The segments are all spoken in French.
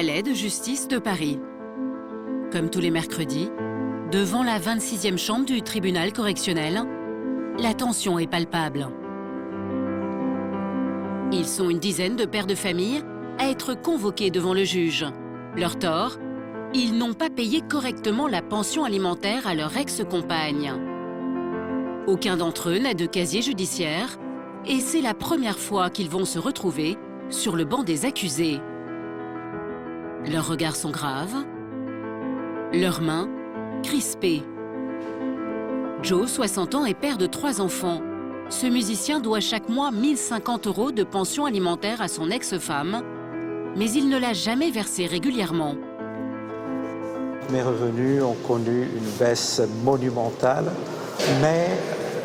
palais de justice de Paris. Comme tous les mercredis, devant la 26e chambre du tribunal correctionnel, la tension est palpable. Ils sont une dizaine de pères de famille à être convoqués devant le juge. Leur tort, ils n'ont pas payé correctement la pension alimentaire à leur ex-compagne. Aucun d'entre eux n'a de casier judiciaire et c'est la première fois qu'ils vont se retrouver sur le banc des accusés. Leurs regards sont graves, leurs mains crispées. Joe, 60 ans, est père de 3 enfants. Ce musicien doit chaque mois 1 050 € de pension alimentaire à son ex-femme, mais il ne l'a jamais versé régulièrement. Mes revenus ont connu une baisse monumentale, mais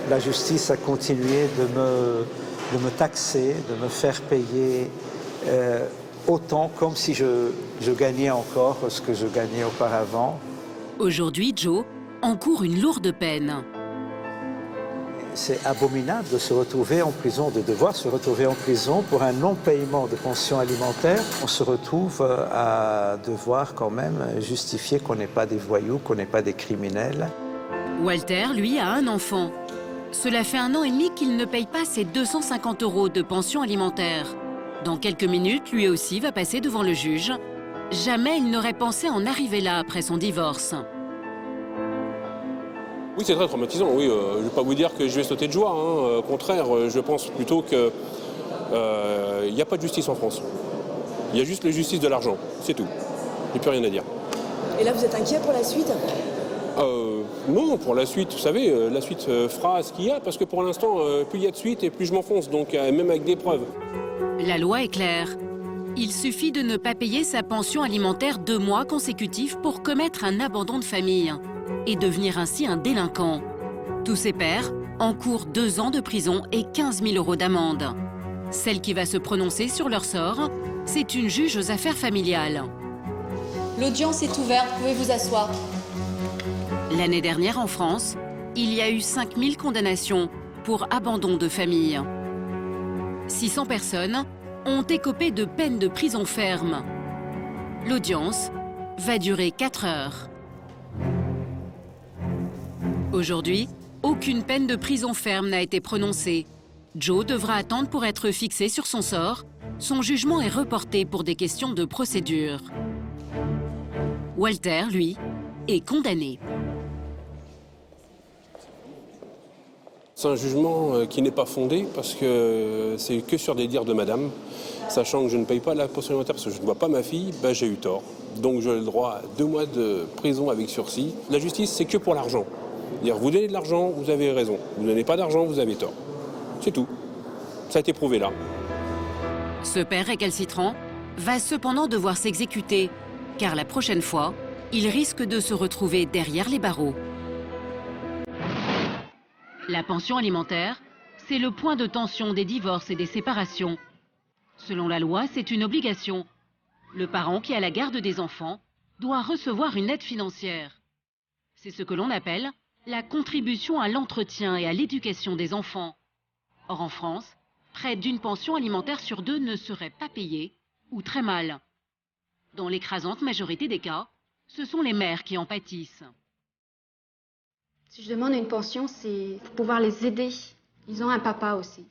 la justice a continué de me taxer, de me faire payer autant comme si je gagnais encore ce que je gagnais auparavant. Aujourd'hui, Joe encourt une lourde peine. C'est abominable de se retrouver en prison, de devoir se retrouver en prison pour un non-paiement de pension alimentaire. On se retrouve à devoir quand même justifier qu'on n'est pas des voyous, qu'on n'est pas des criminels. Walter, lui, a un enfant. Cela fait 1 an et demi qu'il ne paye pas ses 250 € de pension alimentaire. Dans quelques minutes, lui aussi va passer devant le juge. Jamais il n'aurait pensé en arriver là après son divorce. Oui, c'est très traumatisant, oui. Je ne vais pas vous dire que je vais sauter de joie. Au contraire, je pense plutôt qu'il n'y a pas de justice en France. Il y a juste la justice de l'argent, c'est tout. Il n'y a plus rien à dire. Et là, vous êtes inquiet pour la suite ? Non, pour la suite, vous savez, la suite fera ce qu'il y a, parce que pour l'instant, plus il y a de suite et plus je m'enfonce, donc même avec des preuves. La loi est claire. Il suffit de ne pas payer sa pension alimentaire 2 mois consécutifs pour commettre un abandon de famille et devenir ainsi un délinquant. Tous ces pères encourent 2 ans de prison et 15 000 € d'amende. Celle qui va se prononcer sur leur sort, c'est une juge aux affaires familiales. L'audience est ouverte, vous pouvez vous asseoir. L'année dernière, en France, il y a eu 5 000 condamnations pour abandon de famille. 600 personnes ont écopé de peines de prison ferme. L'audience va durer 4 heures. Aujourd'hui, aucune peine de prison ferme n'a été prononcée. Joe devra attendre pour être fixé sur son sort. Son jugement est reporté pour des questions de procédure. Walter, lui, est condamné. C'est un jugement qui n'est pas fondé parce que c'est que sur des dires de madame. Sachant que je ne paye pas la pension alimentaire parce que je ne vois pas ma fille, j'ai eu tort. Donc j'ai le droit à 2 mois de prison avec sursis. La justice, c'est que pour l'argent. C'est-à-dire, vous donnez de l'argent, vous avez raison. Vous ne donnez pas d'argent, vous avez tort. C'est tout. Ça a été prouvé là. Ce père récalcitrant va cependant devoir s'exécuter, car la prochaine fois, il risque de se retrouver derrière les barreaux. La pension alimentaire, c'est le point de tension des divorces et des séparations. Selon la loi, c'est une obligation. Le parent qui a la garde des enfants doit recevoir une aide financière. C'est ce que l'on appelle la contribution à l'entretien et à l'éducation des enfants. Or, en France, près d'une pension alimentaire sur 2 ne serait pas payée ou très mal. Dans l'écrasante majorité des cas, ce sont les mères qui en pâtissent. Si je demande une pension, c'est pour pouvoir les aider. Ils ont un papa aussi.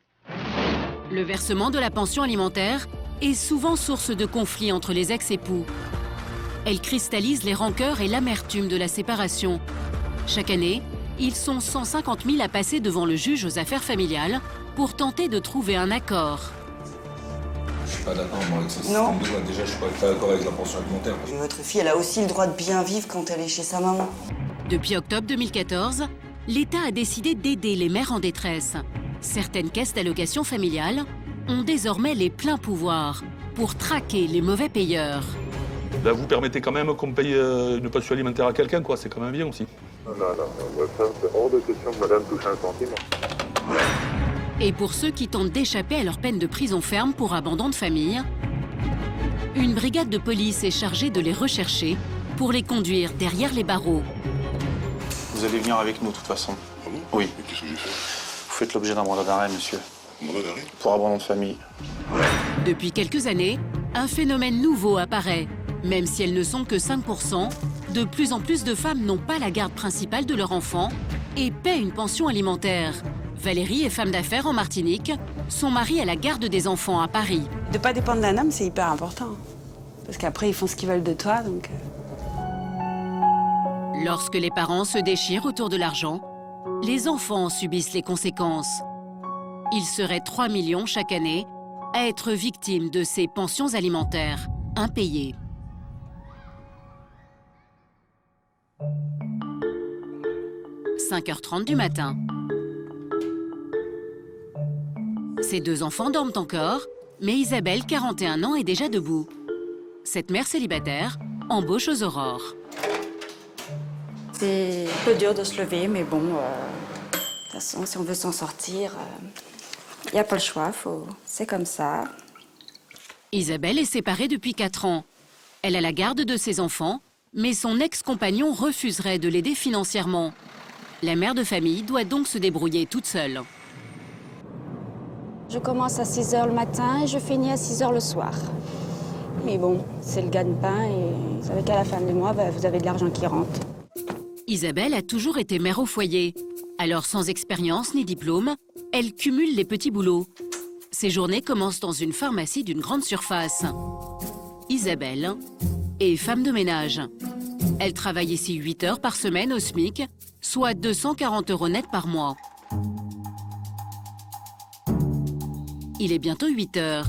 Le versement de la pension alimentaire est souvent source de conflits entre les ex-époux. Elle cristallise les rancœurs et l'amertume de la séparation. Chaque année, ils sont 150 000 à passer devant le juge aux affaires familiales pour tenter de trouver un accord. Je suis pas d'accord avec ce système de loi. Déjà, je suis pas d'accord avec la pension alimentaire. Votre fille, elle a aussi le droit de bien vivre quand elle est chez sa maman. Depuis octobre 2014, l'État a décidé d'aider les mères en détresse. Certaines caisses d'allocation familiale ont désormais les pleins pouvoirs pour traquer les mauvais payeurs. Là, vous permettez quand même qu'on paye une pension alimentaire à quelqu'un, quoi. C'est quand même bien aussi. Non, c'est hors de question que madame touche un centime. Et pour ceux qui tentent d'échapper à leur peine de prison ferme pour abandon de famille, une brigade de police est chargée de les rechercher pour les conduire derrière les barreaux. Vous allez venir avec nous, de toute façon. Ah bon? Oui. Mais qu'est-ce que j'ai fait? Vous faites l'objet d'un mandat d'arrêt, monsieur. Un mandat d'arrêt? Pour abandon de famille. Depuis quelques années, un phénomène nouveau apparaît. Même si elles ne sont que 5%, de plus en plus de femmes n'ont pas la garde principale de leur enfant et paient une pension alimentaire. Valérie est femme d'affaires en Martinique. Son mari a la garde des enfants à Paris. De ne pas dépendre d'un homme, c'est hyper important. Parce qu'après, ils font ce qu'ils veulent de toi, donc... Lorsque les parents se déchirent autour de l'argent, les enfants subissent les conséquences. Il serait 3 millions chaque année à être victimes de ces pensions alimentaires impayées. « 5h30 du matin. Ces deux enfants dorment encore, mais Isabelle, 41 ans, est déjà debout. Cette mère célibataire embauche aux aurores. C'est un peu dur de se lever, mais bon, de toute façon, si on veut s'en sortir, il n'y a pas le choix, c'est comme ça. Isabelle est séparée depuis 4 ans. Elle a la garde de ses enfants, mais son ex-compagnon refuserait de l'aider financièrement. La mère de famille doit donc se débrouiller toute seule. Je commence à 6 h le matin et je finis à 6 h le soir. Mais bon, c'est le gagne-pain et vous savez qu'à la fin du mois, vous avez de l'argent qui rentre. Isabelle a toujours été mère au foyer. Alors sans expérience ni diplôme, elle cumule les petits boulots. Ses journées commencent dans une pharmacie d'une grande surface. Isabelle est femme de ménage. Elle travaille ici 8 heures par semaine au SMIC, soit 240 € net par mois. Il est bientôt 8 heures.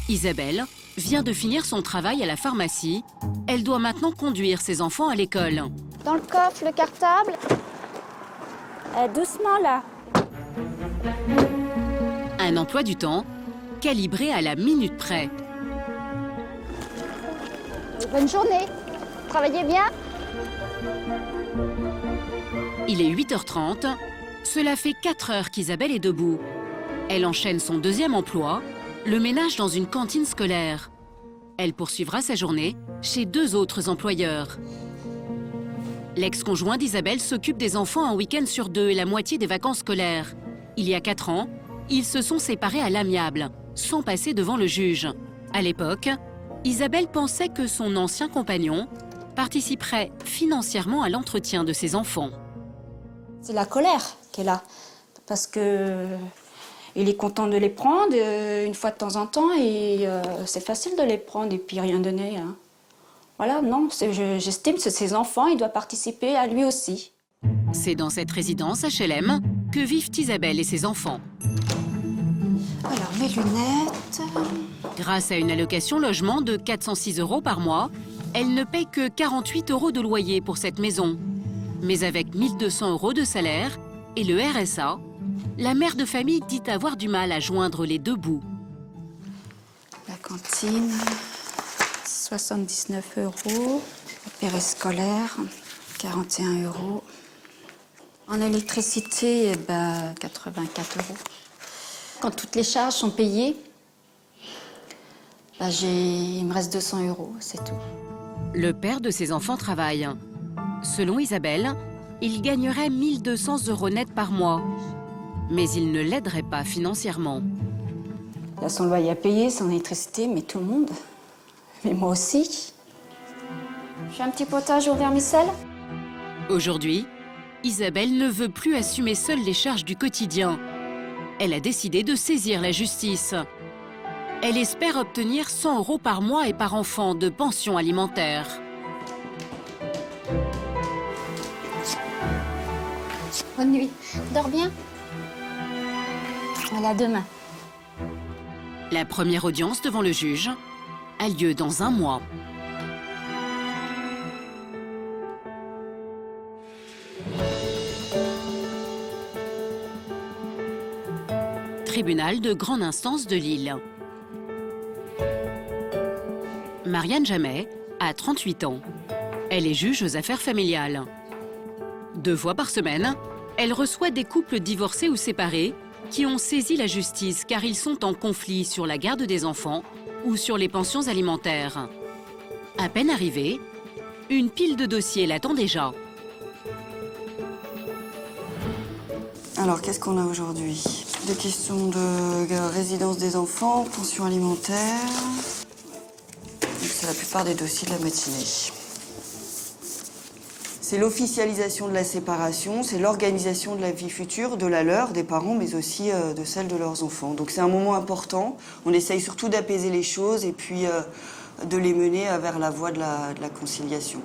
Isabelle vient de finir son travail à la pharmacie. Elle doit maintenant conduire ses enfants à l'école. Dans le coffre, le cartable. Doucement là. Un emploi du temps calibré à la minute près. Bonne journée. Travaillez bien. Il est 8h30. Cela fait 4 heures qu'Isabelle est debout. Elle enchaîne son deuxième emploi, le ménage dans une cantine scolaire. Elle poursuivra sa journée chez 2 autres employeurs. L'ex-conjoint d'Isabelle s'occupe des enfants un week-end sur 2 et la moitié des vacances scolaires. Il y a 4 ans, ils se sont séparés à l'amiable, sans passer devant le juge. À l'époque, Isabelle pensait que son ancien compagnon participerait financièrement à l'entretien de ses enfants. C'est la colère qui est là, parce que il est content de les prendre une fois de temps en temps et c'est facile de les prendre et puis rien donner. Hein. Voilà, non, j'estime que ses enfants, il doit participer à lui aussi. C'est dans cette résidence HLM que vivent Isabelle et ses enfants. Alors, mes lunettes... Grâce à une allocation logement de 406 € par mois, elle ne paie que 48 € de loyer pour cette maison. Mais avec 1 200 € de salaire et le RSA, la mère de famille dit avoir du mal à joindre les deux bouts. La cantine, 79 €. Le périscolaire, 41 €. En électricité, 84 €. Quand toutes les charges sont payées, il me reste 200 €, c'est tout. Le père de ses enfants travaille. Selon Isabelle, il gagnerait 1 200 € net par mois. Mais il ne l'aiderait pas financièrement. Il a son loyer à payer, son électricité, mais tout le monde. Mais moi aussi. Je fais un petit potage au vermicelle. Aujourd'hui, Isabelle ne veut plus assumer seule les charges du quotidien. Elle a décidé de saisir la justice. Elle espère obtenir 100 € par mois et par enfant de pension alimentaire. Bonne nuit. Dors bien. À demain. La première audience devant le juge a lieu dans 1 mois. Tribunal de grande instance de Lille. Marianne Jamet a 38 ans. Elle est juge aux affaires familiales. 2 fois par semaine, elle reçoit des couples divorcés ou séparés qui ont saisi la justice car ils sont en conflit sur la garde des enfants ou sur les pensions alimentaires. À peine arrivée, une pile de dossiers l'attend déjà. Alors, qu'est-ce qu'on a aujourd'hui? Des questions de résidence des enfants, pension alimentaire. c'est la plupart des dossiers de la matinée. C'est l'officialisation de la séparation, c'est l'organisation de la vie future, de la leur, des parents, mais aussi de celle de leurs enfants. Donc c'est un moment important. On essaye surtout d'apaiser les choses et puis de les mener vers la voie de la conciliation.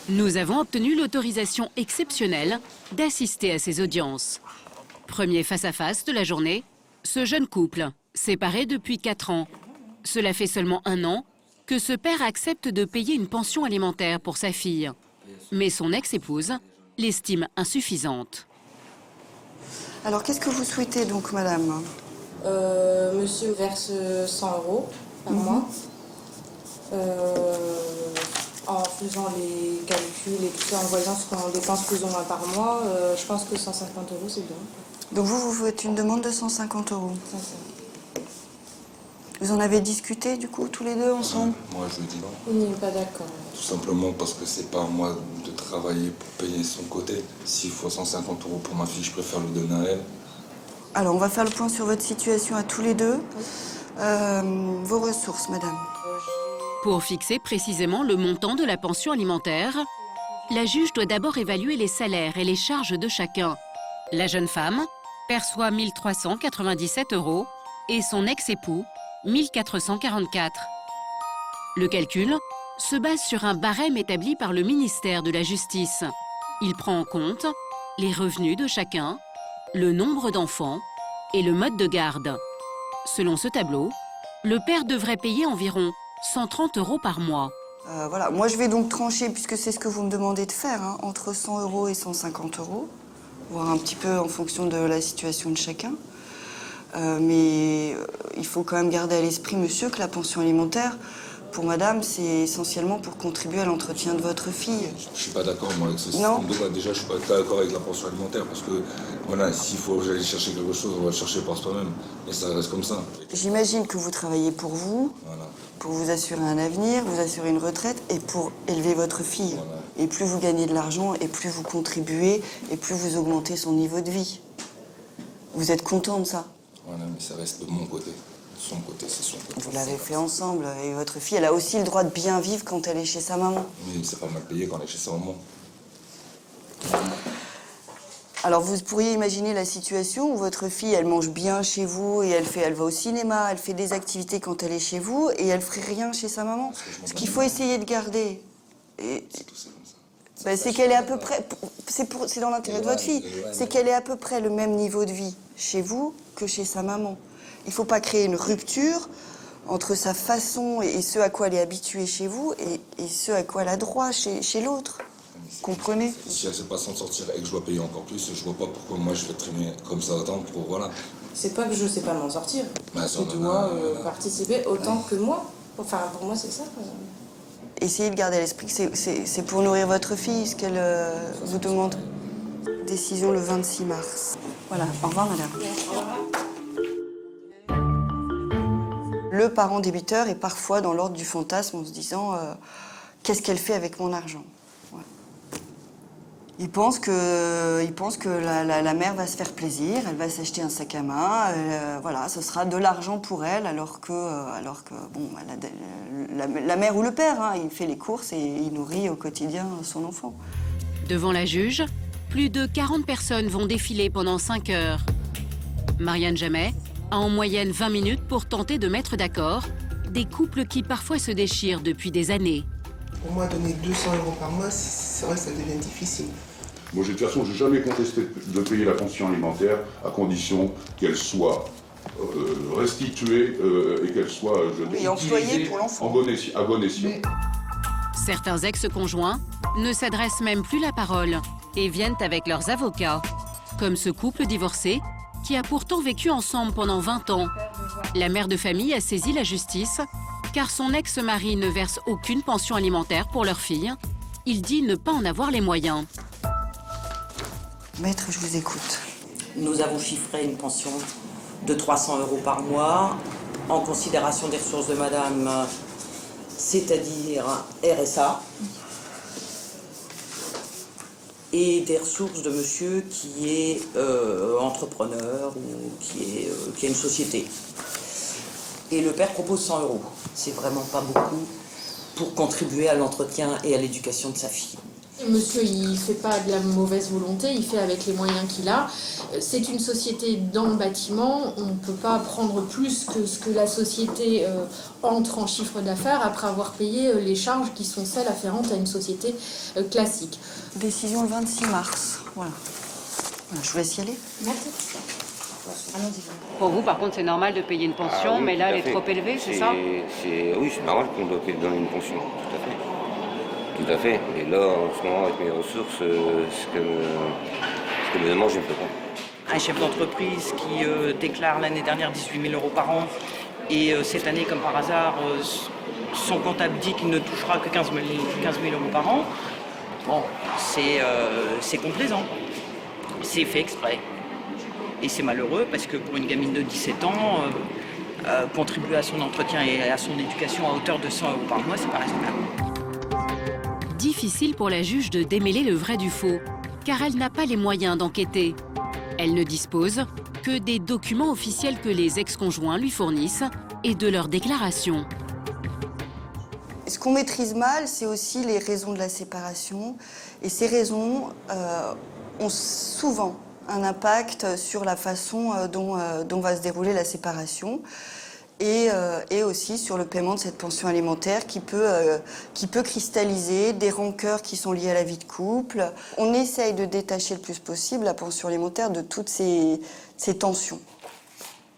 Nous avons obtenu l'autorisation exceptionnelle d'assister à ces audiences. Premier face-à-face de la journée, ce jeune couple, séparé depuis 4 ans. Cela fait seulement 1 an que ce père accepte de payer une pension alimentaire pour sa fille. Mais son ex-épouse l'estime insuffisante. Alors, qu'est-ce que vous souhaitez donc, madame? Monsieur verse 100 € par mois. En faisant les calculs et tout ça, en voyant ce qu'on dépense plus ou moins par mois, je pense que 150 € c'est bien. Donc vous faites une demande de 150 €. Vous en avez discuté du coup tous les deux ensemble? Moi je dis non. Il n'est pas d'accord. Tout simplement parce que c'est pas à moi de travailler pour payer son côté. S'il faut 150 € pour ma fille, je préfère le donner à elle. Alors on va faire le point sur votre situation à tous les deux. Vos ressources, madame. Pour fixer précisément le montant de la pension alimentaire, la juge doit d'abord évaluer les salaires et les charges de chacun. La jeune femme perçoit 1 397 € et son ex-époux 1 444. Le calcul se base sur un barème établi par le ministère de la Justice. Il prend en compte les revenus de chacun, le nombre d'enfants et le mode de garde. Selon ce tableau, le père devrait payer environ 130 € par mois. Voilà, moi je vais donc trancher, puisque c'est ce que vous me demandez de faire, hein, entre 100 € et 150 €, voir un petit peu en fonction de la situation de chacun. Mais il faut quand même garder à l'esprit, monsieur, que la pension alimentaire, pour madame, c'est essentiellement pour contribuer à l'entretien de votre fille. Je suis pas d'accord moi avec ce système de loi. Déjà, je suis pas d'accord avec la pension alimentaire parce que, voilà, s'il faut aller chercher quelque chose, on va le chercher par soi-même. Et ça reste comme ça. J'imagine que vous travaillez pour vous, voilà, pour vous assurer un avenir, vous assurer une retraite et pour élever votre fille. Voilà. Et plus vous gagnez de l'argent, et plus vous contribuez, et plus vous augmentez son niveau de vie. Vous êtes content de ça? Voilà, mais ça reste de mon côté. Son côté, c'est son côté. Vous l'avez fait ensemble, et votre fille, elle a aussi le droit de bien vivre quand elle est chez sa maman. Mais c'est pas mal payé quand elle est chez sa maman. Alors vous pourriez imaginer la situation où votre fille, elle mange bien chez vous, et elle va au cinéma, elle fait des activités quand elle est chez vous, et elle ferait rien chez sa maman. Ce qu'il faut essayer de garder, c'est qu'elle est à peu près, c'est dans l'intérêt de votre fille, c'est qu'elle est à peu près le même niveau de vie chez vous que chez sa maman. Il ne faut pas créer une rupture entre sa façon et ce à quoi elle est habituée chez vous et ce à quoi elle a droit chez l'autre. Comprenez? Si elle ne sait pas s'en sortir et que je dois payer encore plus, je vois pas pourquoi moi je vais traîner comme ça autant pour, voilà. C'est pas que je sais pas m'en sortir. Tu dois participer autant que moi. Enfin, pour moi, c'est ça. Essayez de garder à l'esprit que c'est pour nourrir votre fille, ce qu'elle vous demande. Décision le 26 mars. Voilà, au revoir madame. Le parent débiteur est parfois dans l'ordre du fantasme en se disant qu'est-ce qu'elle fait avec mon argent? Voilà. Il pense que la mère va se faire plaisir, elle va s'acheter un sac à main, voilà, ce sera de l'argent pour elle, alors que bon, la mère ou le père, hein, il fait les courses et il nourrit au quotidien son enfant. Devant la juge, plus de 40 personnes vont défiler pendant 5 heures. Marianne Jamet a en moyenne 20 minutes pour tenter de mettre d'accord des couples qui parfois se déchirent depuis des années. Pour moi, donner 200 € par mois, c'est vrai que ça devient difficile. Moi, de toute façon, je n'ai jamais contesté de payer la pension alimentaire à condition qu'elle soit restituée et qu'elle soit employée pour l'enfant. À bon escient. Certains ex-conjoints ne s'adressent même plus la parole et viennent avec leurs avocats, comme ce couple divorcé qui a pourtant vécu ensemble pendant 20 ans. La mère de famille a saisi la justice car son ex-mari ne verse aucune pension alimentaire pour leur fille. Il dit ne pas en avoir les moyens. Maître, je vous écoute. Nous avons chiffré une pension de 300 € par mois en considération des ressources de madame, c'est-à-dire RSA, et des ressources de monsieur qui est entrepreneur ou qui a une société. et le père propose 100 €. C'est vraiment pas beaucoup pour contribuer à l'entretien et à l'éducation de sa fille. Monsieur, il ne fait pas de la mauvaise volonté, il fait avec les moyens qu'il a. C'est une société dans le bâtiment, on ne peut pas prendre plus que ce que la société entre en chiffre d'affaires après avoir payé les charges qui sont celles afférentes à une société classique. Décision le 26 mars, voilà. Je vous laisse y aller. Merci. Pour vous, par contre, c'est normal de payer une pension, oui, mais là, tout à elle est fait. trop élevée, c'est ça? Oui, c'est normal qu'on doit donner une pension, tout à fait. Tout à fait. Et là, en ce moment, avec mes ressources, ce que me demande, je ne peux pas. Un chef d'entreprise qui déclare l'année dernière 18 000 € par an et cette année, comme par hasard, son comptable dit qu'il ne touchera que 15 000 € par an. Bon, c'est complaisant. C'est fait exprès. Et c'est malheureux parce que pour une gamine de 17 ans, contribuer à son entretien et à son éducation à hauteur de 100 € par mois, c'est pas raisonnable. Difficile pour la juge de démêler le vrai du faux, car elle n'a pas les moyens d'enquêter. Elle ne dispose que des documents officiels que les ex-conjoints lui fournissent et de leurs déclarations. Ce qu'on maîtrise mal, c'est aussi les raisons de la séparation. Et ces raisons ont souvent un impact sur la façon dont va se dérouler la séparation. Et aussi sur le paiement de cette pension alimentaire qui peut cristalliser des rancœurs qui sont liées à la vie de couple. On essaye de détacher le plus possible la pension alimentaire de toutes ces tensions.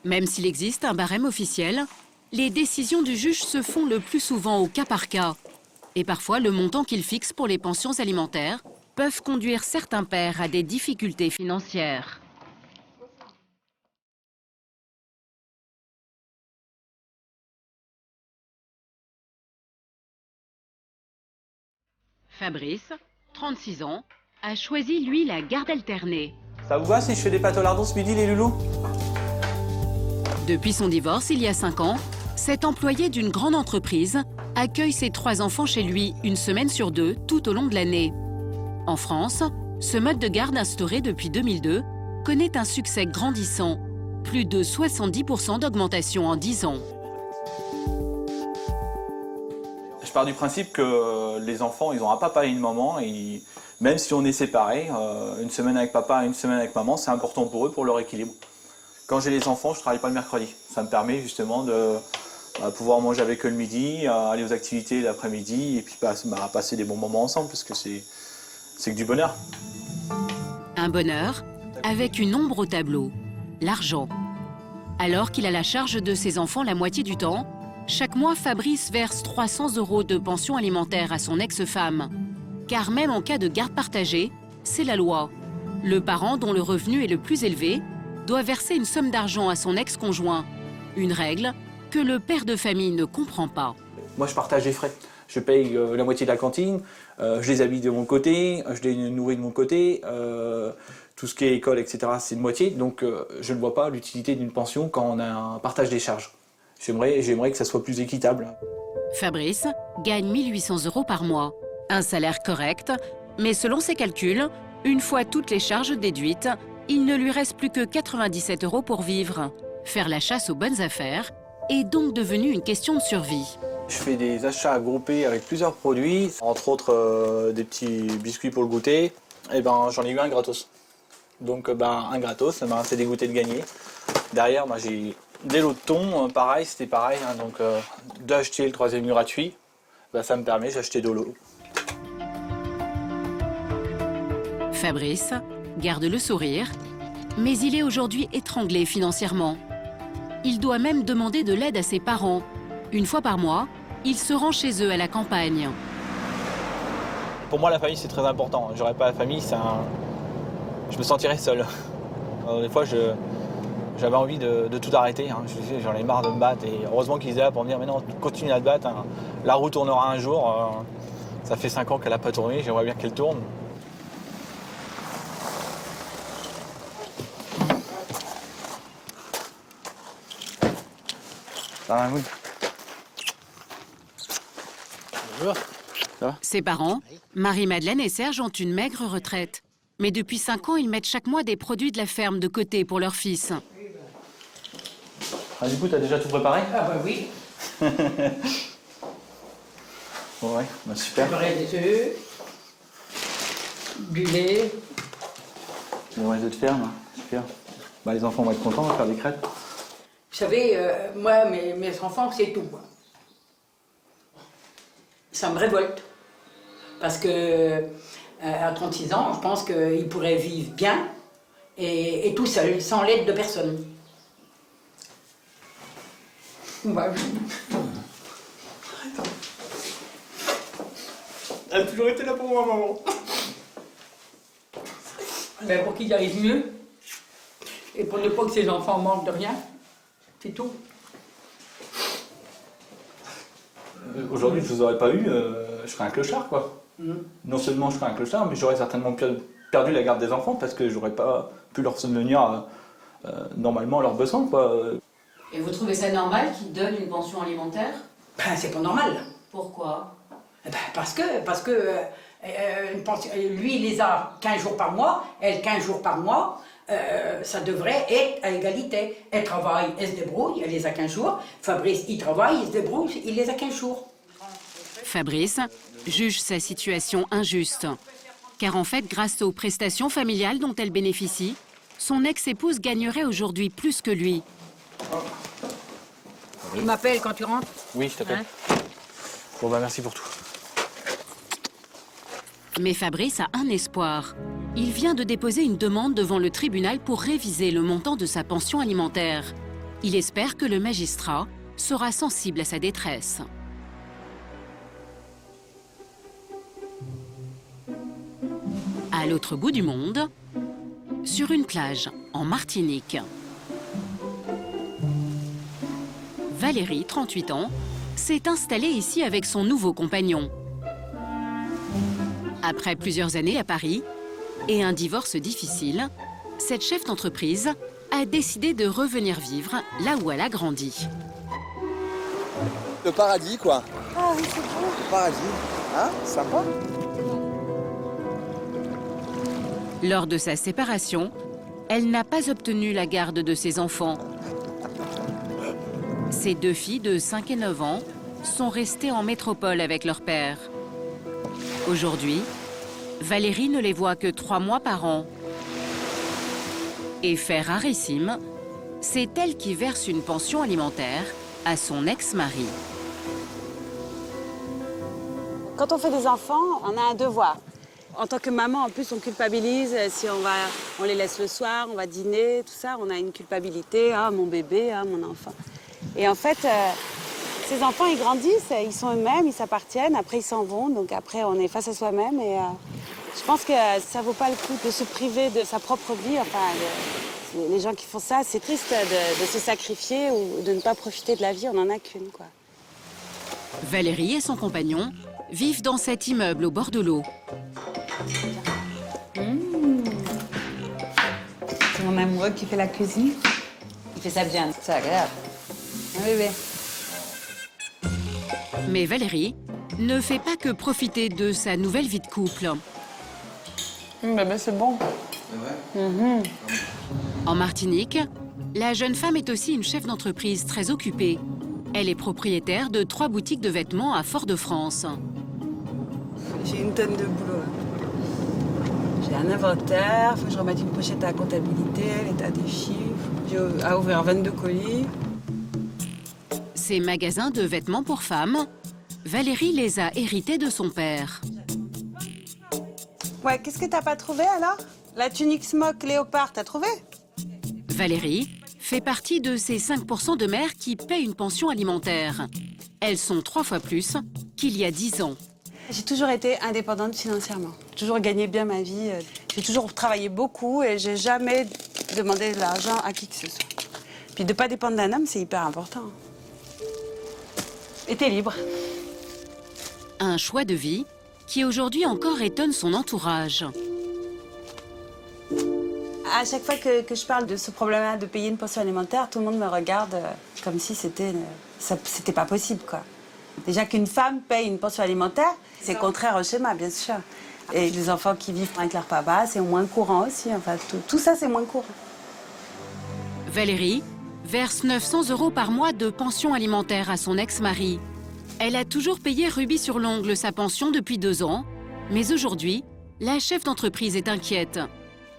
Même s'il existe un barème officiel, les décisions du juge se font le plus souvent au cas par cas. Et parfois, le montant qu'il fixe pour les pensions alimentaires peuvent conduire certains pères à des difficultés financières. Fabrice, 36 ans, a choisi, lui, la garde alternée. Ça vous va si je fais des pâtes au lardon ce midi, les loulous? Depuis son divorce, il y a 5 ans, cet employé d'une grande entreprise accueille ses 3 enfants chez lui une semaine sur 2 tout au long de l'année. En France, ce mode de garde instauré depuis 2002 connaît un succès grandissant, plus de 70% d'augmentation en 10 ans. Je pars du principe que les enfants, ils ont un papa et une maman, et même si on est séparés, une semaine avec papa et une semaine avec maman, c'est important pour eux, pour leur équilibre. Quand j'ai les enfants, je ne travaille pas le mercredi. Ça me permet justement de pouvoir manger avec eux le midi, aller aux activités l'après-midi, et puis passer des bons moments ensemble, parce que c'est que du bonheur. Un bonheur avec une ombre au tableau, l'argent. Alors qu'il a la charge de ses enfants la moitié du temps, chaque mois, Fabrice verse 300 € de pension alimentaire à son ex-femme. Car même en cas de garde partagée, c'est la loi. Le parent dont le revenu est le plus élevé doit verser une somme d'argent à son ex-conjoint. Une règle que le père de famille ne comprend pas. Moi, je partage les frais. Je paye la moitié de la cantine, je les habille de mon côté, je les nourris de mon côté, tout ce qui est école, etc., c'est de moitié. Donc, je ne vois pas l'utilité d'une pension quand on a un partage des charges. J'aimerais que ça soit plus équitable. Fabrice gagne 1 800 € par mois. Un salaire correct, mais selon ses calculs, une fois toutes les charges déduites, il ne lui reste plus que 97 € pour vivre. Faire la chasse aux bonnes affaires est donc devenu une question de survie. Je fais des achats groupés avec plusieurs produits, entre autres des petits biscuits pour le goûter. Et j'en ai eu un gratos. Donc un gratos, c'est des goûters de gagner. Derrière, j'ai des lots de thon, pareil, c'était pareil. Donc d'acheter le 3e gratuit, ça me permet, j'ai acheté 2 lots. Fabrice garde le sourire, mais il est aujourd'hui étranglé financièrement. Il doit même demander de l'aide à ses parents. Une fois par mois, il se rend chez eux à la campagne. Pour moi, la famille, c'est très important. J'aurais pas la famille, je me sentirais seul. Des fois, j'avais envie de tout arrêter. J'en ai marre de me battre. Et heureusement qu'ils étaient là pour me dire, mais non, continue à te battre. La roue tournera un jour. Ça fait 5 ans qu'elle n'a pas tourné, j'aimerais bien qu'elle tourne. Ah, oui. Ses parents, Marie-Madeleine et Serge, ont une maigre retraite. Mais depuis 5 ans, ils mettent chaque mois des produits de la ferme de côté pour leur fils. Ah, du coup, t'as déjà tout préparé? Ah bah oui. Bon, ouais, bah, super. Préparer des œufs, du lait. Les œufs de ferme, super. Bah, les enfants vont être contents de faire des crêpes. Vous savez, moi, mes enfants, c'est tout. Moi. Ça me révolte. Parce que à 36 ans, je pense qu'ils pourraient vivre bien et tout seul, sans l'aide de personne. Ouais. Elle a toujours été là pour moi, maman. Mais pour qu'ils y arrivent mieux, et pour ne pas que ses enfants manquent de rien, c'est tout. Aujourd'hui, je vous aurais pas eu, je serais un clochard, quoi. Non seulement je serais un clochard, mais j'aurais certainement perdu la garde des enfants parce que j'aurais pas pu leur subvenir normalement à leurs besoins, quoi. Et vous trouvez ça normal qu'ils donnent une pension alimentaire? Ben, c'est pas normal. Pourquoi? Ben, parce que une pension, lui, il les a 15 jours par mois, elle 15 jours par mois. Ça devrait être à égalité. Elle travaille, elle se débrouille, elle les a 15 jours. Fabrice, il travaille, il se débrouille, il les a 15 jours. Fabrice juge sa situation injuste. Car en fait, grâce aux prestations familiales dont elle bénéficie, son ex-épouse gagnerait aujourd'hui plus que lui. Tu m'appelles quand tu rentres? Oui, je t'appelle. Bon bah merci pour tout. Mais Fabrice a un espoir. Il vient de déposer une demande devant le tribunal pour réviser le montant de sa pension alimentaire. Il espère que le magistrat sera sensible à sa détresse. À l'autre bout du monde, sur une plage en Martinique, Valérie, 38 ans, s'est installée ici avec son nouveau compagnon. Après plusieurs années à Paris et un divorce difficile, cette chef d'entreprise a décidé de revenir vivre là où elle a grandi. Le paradis, quoi. Ah oui, c'est beau. Le paradis. Hein? Sympa. Lors de sa séparation, elle n'a pas obtenu la garde de ses enfants. Ses deux filles de 5 et 9 ans sont restées en métropole avec leur père. Aujourd'hui, Valérie ne les voit que 3 mois par an. Et fait rarissime, c'est elle qui verse une pension alimentaire à son ex-mari. Quand on fait des enfants, on a un devoir. En tant que maman, en plus, on culpabilise. Si on les laisse le soir, on va dîner, tout ça, on a une culpabilité. Ah, mon bébé, ah, mon enfant. Et en fait, ces enfants, ils grandissent, ils sont eux-mêmes, ils s'appartiennent. Après, ils s'en vont. Donc après, on est face à soi-même. Et je pense que ça vaut pas le coup de se priver de sa propre vie. Enfin, les gens qui font ça, c'est triste de se sacrifier ou de ne pas profiter de la vie. On n'en a qu'une, quoi. Valérie et son compagnon vivent dans cet immeuble au bord de l'eau. C'est mon amoureux qui fait la cuisine. Il fait ça bien, c'est agréable. Oui, oui. Mais Valérie ne fait pas que profiter de sa nouvelle vie de couple. Bébé, c'est bon. En Martinique, la jeune femme est aussi une chef d'entreprise très occupée. Elle est propriétaire de 3 boutiques de vêtements à Fort-de-France. J'ai une tonne de boulot. J'ai un inventaire, il faut que je remette une pochette à la comptabilité, l'état des chiffres. J'ai à ouvrir 22 colis. Ces magasins de vêtements pour femmes, Valérie les a hérités de son père. Ouais, qu'est-ce que t'as pas trouvé alors? La tunique smock léopard, t'as trouvé? Valérie fait partie de ces 5% de mères qui paient une pension alimentaire. Elles sont 3 fois plus qu'il y a 10 ans. J'ai toujours été indépendante financièrement. J'ai toujours gagné bien ma vie. J'ai toujours travaillé beaucoup et j'ai jamais demandé de l'argent à qui que ce soit. Puis de ne pas dépendre d'un homme, c'est hyper important. Et t'es libre. Un choix de vie qui aujourd'hui encore étonne son entourage. À chaque fois que je parle de ce problème-là de payer une pension alimentaire, tout le monde me regarde comme si c'était pas possible, quoi. Déjà qu'une femme paye une pension alimentaire, c'est contraire au schéma, bien sûr. Et les enfants qui vivent avec leur papa, c'est moins courant aussi. Enfin, tout ça, c'est moins courant. Valérie verse 900 € par mois de pension alimentaire à son ex-mari. Elle a toujours payé rubis sur l'ongle sa pension depuis 2 ans, mais aujourd'hui, la chef d'entreprise est inquiète.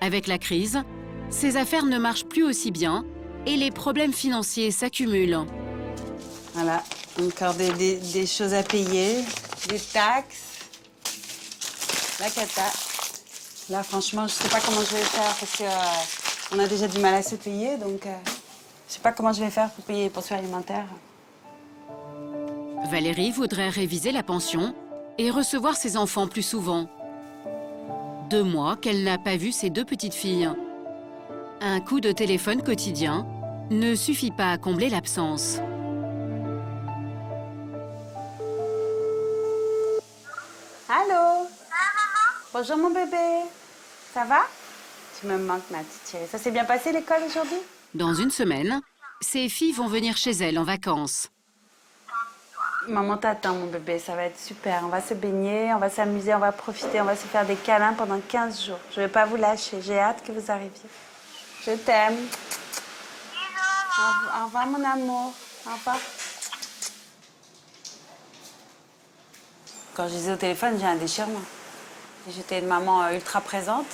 Avec la crise, ses affaires ne marchent plus aussi bien et les problèmes financiers s'accumulent. Voilà, encore des choses à payer, des taxes, la cata. Là, franchement, je sais pas comment je vais faire parce que on a déjà du mal à se payer, donc je sais pas comment je vais faire pour payer les pensions alimentaires. Valérie voudrait réviser la pension et recevoir ses enfants plus souvent. 2 mois qu'elle n'a pas vu ses 2 petites filles. Un coup de téléphone quotidien ne suffit pas à combler l'absence. Allô? Bonjour mon bébé. Ça va? Tu me manques ma petite chérie. Ça s'est bien passé l'école aujourd'hui? Dans 1 semaine, ses filles vont venir chez elle en vacances. Maman t'attend mon bébé, ça va être super. On va se baigner, on va s'amuser, on va profiter, on va se faire des câlins pendant 15 jours. Je vais pas vous lâcher, j'ai hâte que vous arriviez. Je t'aime. Au revoir mon amour. Au revoir. Quand je disais au téléphone, j'ai un déchirement. J'étais une maman ultra présente.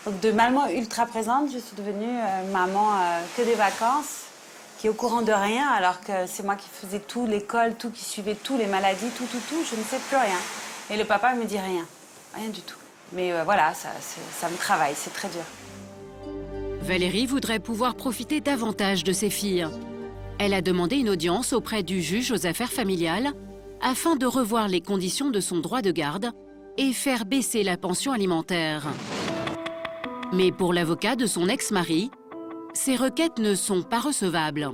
Donc de maman ultra présente, je suis devenue maman que des vacances, qui est au courant de rien, alors que c'est moi qui faisais tout, l'école, tout, qui suivait tout, les maladies, tout, je ne sais plus rien. Et le papa me dit rien, rien du tout. Mais voilà, ça me travaille, c'est très dur. Valérie voudrait pouvoir profiter davantage de ses filles. Elle a demandé une audience auprès du juge aux affaires familiales afin de revoir les conditions de son droit de garde et faire baisser la pension alimentaire. Mais pour l'avocat de son ex-mari, ces requêtes ne sont pas recevables.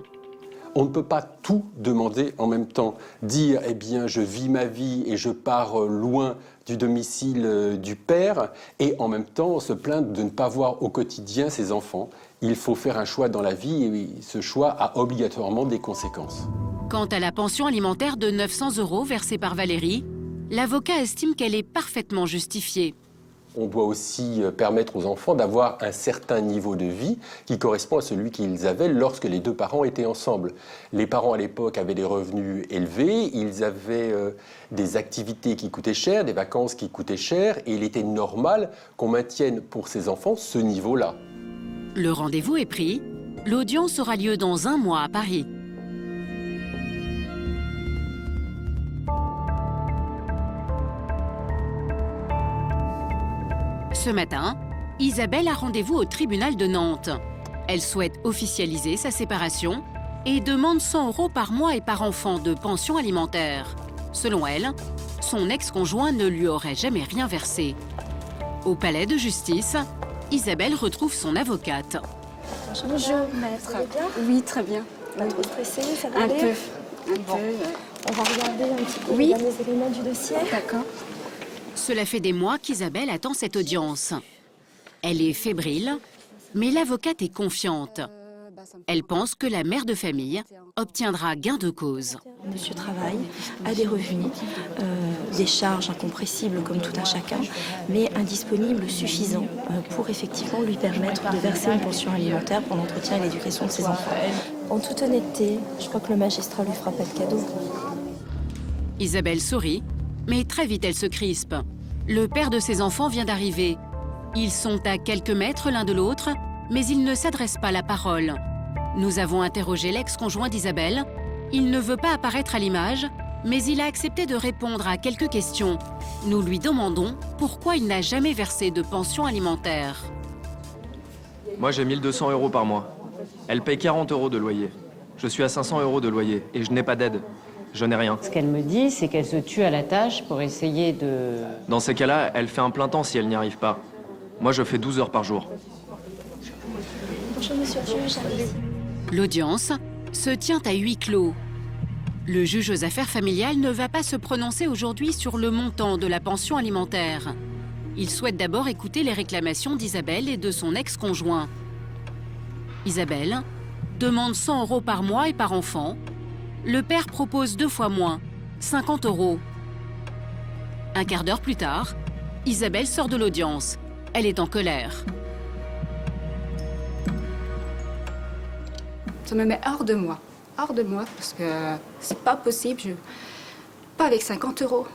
On ne peut pas tout demander en même temps. Dire, eh bien, je vis ma vie et je pars loin du domicile du père, et en même temps se plaindre de ne pas voir au quotidien ses enfants. Il faut faire un choix dans la vie et ce choix a obligatoirement des conséquences. Quant à la pension alimentaire de 900 € versée par Valérie, l'avocat estime qu'elle est parfaitement justifiée. On doit aussi permettre aux enfants d'avoir un certain niveau de vie qui correspond à celui qu'ils avaient lorsque les 2 parents étaient ensemble. Les parents à l'époque avaient des revenus élevés, ils avaient des activités qui coûtaient cher, des vacances qui coûtaient cher, et il était normal qu'on maintienne pour ces enfants ce niveau-là. Le rendez-vous est pris. L'audience aura lieu dans 1 mois à Paris. Ce matin, Isabelle a rendez-vous au tribunal de Nantes. Elle souhaite officialiser sa séparation et demande 100 € par mois et par enfant de pension alimentaire. Selon elle, son ex-conjoint ne lui aurait jamais rien versé. Au palais de justice, Isabelle retrouve son avocate. Bonjour, maître. Vous allez bien? Oui, très bien. Pas trop stressé, ça va aller? Un peu. On va regarder un petit peu les derniers éléments du dossier. D'accord. Cela fait des mois qu'Isabelle attend cette audience. Elle est fébrile, mais l'avocate est confiante. Elle pense que la mère de famille obtiendra gain de cause. Monsieur travaille, a des revenus, des charges incompressibles comme tout un chacun, mais indisponibles suffisants pour effectivement lui permettre de verser une pension alimentaire pour l'entretien et l'éducation de ses enfants. En toute honnêteté, je crois que le magistrat lui fera pas de cadeau. Isabelle sourit, mais très vite elle se crispe. Le père de ses enfants vient d'arriver. Ils sont à quelques mètres l'un de l'autre, mais ils ne s'adressent pas la parole. Nous avons interrogé l'ex-conjoint d'Isabelle. Il ne veut pas apparaître à l'image, mais il a accepté de répondre à quelques questions. Nous lui demandons pourquoi il n'a jamais versé de pension alimentaire. Moi, j'ai 1 200 € par mois. Elle paye 40 € de loyer. Je suis à 500 € de loyer et je n'ai pas d'aide. Je n'ai rien. Ce qu'elle me dit, c'est qu'elle se tue à la tâche pour essayer de... Dans ces cas-là, elle fait un plein temps si elle n'y arrive pas. Moi, je fais 12 heures par jour. Bonjour, monsieur le juge. L'audience se tient à huis clos. Le juge aux affaires familiales ne va pas se prononcer aujourd'hui sur le montant de la pension alimentaire. Il souhaite d'abord écouter les réclamations d'Isabelle et de son ex-conjoint. Isabelle demande 100 € par mois et par enfant. Le père propose 2 fois moins, 50 €. Un quart d'heure plus tard, Isabelle sort de l'audience. Elle est en colère. Ça me met hors de moi. Hors de moi, parce que c'est pas possible. Pas avec 50 €.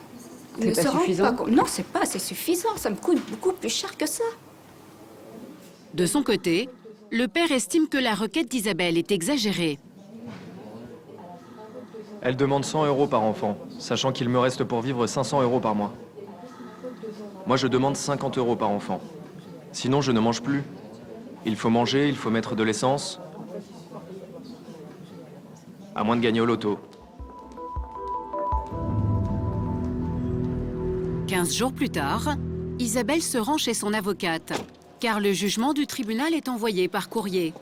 C'est pas suffisant? Non, c'est pas assez suffisant. Ça me coûte beaucoup plus cher que ça. De son côté, le père estime que la requête d'Isabelle est exagérée. Elle demande 100 € par enfant, sachant qu'il me reste pour vivre 500 € par mois. Moi, je demande 50 € par enfant. Sinon, je ne mange plus. Il faut manger, il faut mettre de l'essence. À moins de gagner au loto. 15 jours plus tard, Isabelle se rend chez son avocate, car le jugement du tribunal est envoyé par courrier.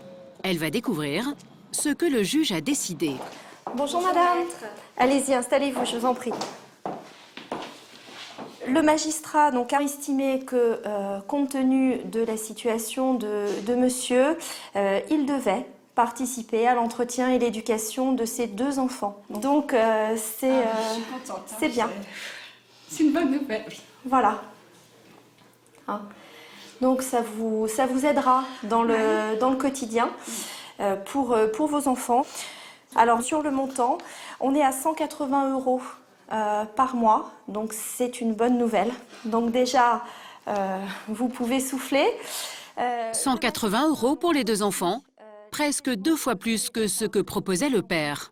Elle va découvrir ce que le juge a décidé. Bonjour madame. Allez-y, installez-vous, je vous en prie. Le magistrat donc, a estimé que, compte tenu de la situation de monsieur, il devait participer à l'entretien et l'éducation de ses 2 enfants. Donc, c'est bien. C'est une bonne nouvelle, oui. Voilà. Hein. Donc, ça vous aidera dans le quotidien pour vos enfants. Alors, sur le montant, on est à 180 € par mois, donc c'est une bonne nouvelle. Donc déjà, vous pouvez souffler. 180 € pour les 2 enfants, presque 2 fois plus que ce que proposait le père.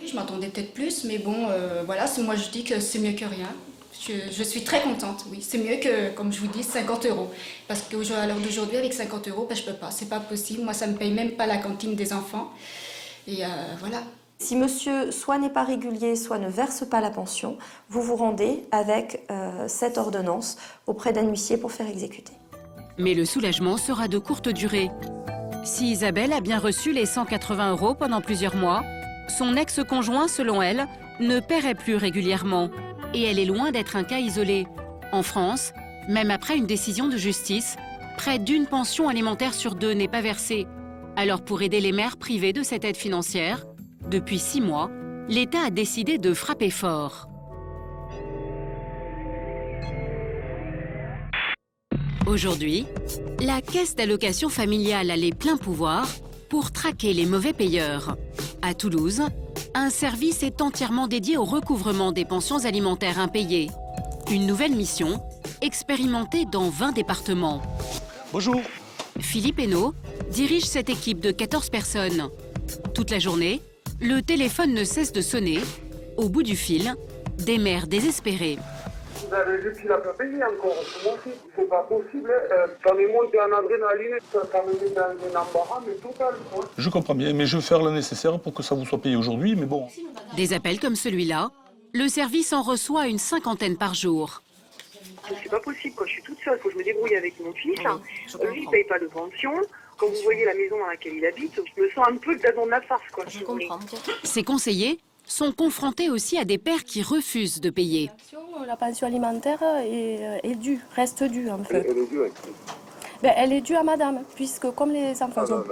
Je m'attendais peut-être plus, mais bon, voilà, moi je dis que c'est mieux que rien. Je suis très contente, oui. C'est mieux que, comme je vous dis, 50 €. Parce qu'à l'heure d'aujourd'hui, avec 50 €, ben, je peux pas, c'est pas possible. Moi, ça me paye même pas la cantine des enfants. Et voilà. Si monsieur soit n'est pas régulier, soit ne verse pas la pension, vous vous rendez avec cette ordonnance auprès d'un huissier pour faire exécuter. Mais le soulagement sera de courte durée. Si Isabelle a bien reçu les 180 € pendant plusieurs mois, son ex-conjoint, selon elle, ne paierait plus régulièrement. Et elle est loin d'être un cas isolé. En France, même après une décision de justice, près d'une pension alimentaire sur 2 n'est pas versée. Alors pour aider les mères privées de cette aide financière, depuis 6 mois, l'État a décidé de frapper fort. Aujourd'hui, la caisse d'allocation familiale a les pleins pouvoirs pour traquer les mauvais payeurs. À Toulouse, un service est entièrement dédié au recouvrement des pensions alimentaires impayées. Une nouvelle mission, expérimentée dans 20 départements. Bonjour. Philippe Hainaut dirige cette équipe de 14 personnes. Toute la journée, le téléphone ne cesse de sonner. Au bout du fil, des mères désespérées. Vous avez vu qu'il a pas payé encore ce mois-ci. C'est pas possible. Ça m'est monté en adrénaline, ça me met dans un embarras, mais total. Quoi. Je comprends bien, mais je vais faire le nécessaire pour que ça vous soit payé aujourd'hui, mais bon. Des appels comme celui-là, le service en reçoit une 50aine par jour. C'est pas possible, quoi. Je suis toute seule, faut que je me débrouille avec mon fils. Lui, il paye pas de pension. Quand vous voyez la maison dans laquelle il habite, je me sens un peu le dadon de la farce, quoi. Je comprends. Ces conseillers sont confrontés aussi à des pères qui refusent de payer. La pension alimentaire est due, reste due en fait. Elle est due à qui? Elle est due à madame, puisque comme les enfants sont... Non,